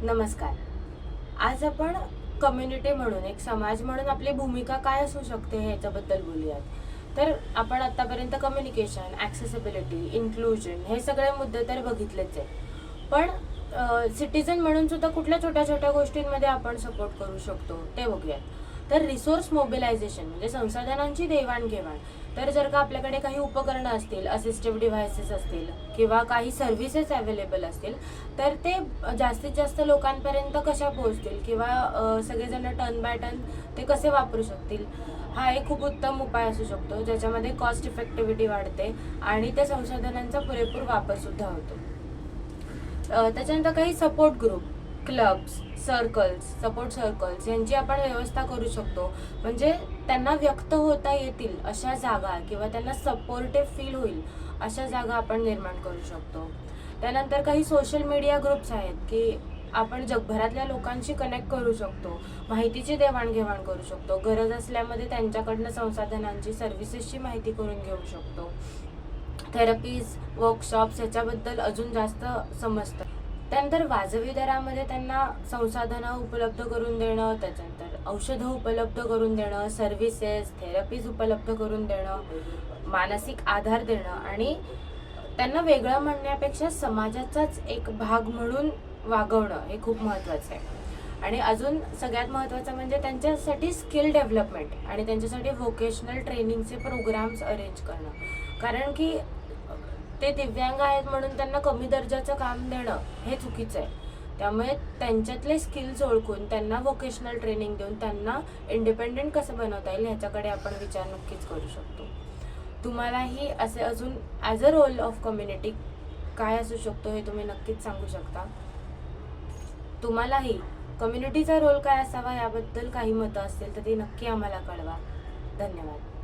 नमस्कार. आज आपण कम्युनिटी म्हणून एक समाज म्हणून आपली भूमिका काय असू शकते ह्याच्याबद्दल बोलूयात. तर आपण आतापर्यंत कम्युनिकेशन, ॲक्सेसिबिलिटी, इन्क्लुजन हे सगळे मुद्दे तर बघितलेच आहे. पण सिटिझन म्हणून सुद्धा कुठल्या छोट्या छोट्या गोष्टींमध्ये आपण सपोर्ट करू शकतो ते बघूयात. तर रिसोर्स मोबिलायझेशन म्हणजे संसाधनांची देवाणघेवाण. तर जर का आपल्याकडे काही उपकरणं असतील, असिस्टिव्ह डिव्हायसेस असतील किंवा काही सर्व्हिसेस अवेलेबल असतील, तर ते जास्तीत जास्त लोकांपर्यंत कशा पोहोचतील किंवा सगळेजण टर्न बाय टर्न ते कसे वापरू शकतील, हा एक खूप उत्तम उपाय असू शकतो, ज्याच्यामध्ये कॉस्ट इफेक्टिव्हिटी वाढते आणि त्या संसाधनांचा पुरेपूर वापरसुद्धा होतो. त्याच्यानंतर काही support group, clubs, support circles यांची आपण व्यवस्था करू शकतो. म्हणजे त्यांना व्यक्त होता येतील अशा जागा किंवा त्यांना सपोर्टिव्ह फील होईल अशा जागा आपण निर्माण करू शकतो. त्यानंतर काही सोशल मीडिया ग्रुप्स आहेत की आपण जगभरातल्या लोकांशी कनेक्ट करू शकतो, माहितीची देवाणघेवाण करू शकतो, गरज असल्यामध्ये त्यांच्याकडनं संसाधनांची, सर्व्हिसेसची माहिती करून घेऊ शकतो. थेरपीज, वर्कशॉप्स याच्याबद्दल अजून जास्त समजतं. त्यानंतर वाजवी दरामध्ये त्यांना संसाधनं उपलब्ध करून देणं, त्याच्यानंतर औषधं उपलब्ध करून देणं, सर्व्हिसेस, थेरपीज उपलब्ध करून देणं, मानसिक आधार देणं आणि त्यांना वेगळं म्हणण्यापेक्षा समाजाचाच एक भाग म्हणून वागवणं हे खूप महत्त्वाचं आहे. आणि अजून सगळ्यात महत्त्वाचं म्हणजे त्यांच्यासाठी स्किल डेव्हलपमेंट आणि त्यांच्यासाठी व्होकेशनल ट्रेनिंगचे प्रोग्राम्स अरेंज करणं. कारण की ते दिव्यांग आहेत म्हणून त्यांना कमी दर्जाचं काम देणं हे चुकीचं आहे. त्यामुळे त्यांच्यातले स्किल्स ओळखून त्यांना व्होकेशनल ट्रेनिंग देऊन त्यांना इंडिपेंडेंट कसं बनवता येईल ह्याच्याकडे आपण विचार नक्कीच करू शकतो. तुम्हालाही असे अजून as a role of community काय असू शकतो हे तुम्ही नक्कीच सांगू शकता. तुम्हालाही कम्युनिटीचा रोल काय असावा याबद्दल काही मतं असतील तर ती नक्की आम्हाला कळवा. धन्यवाद.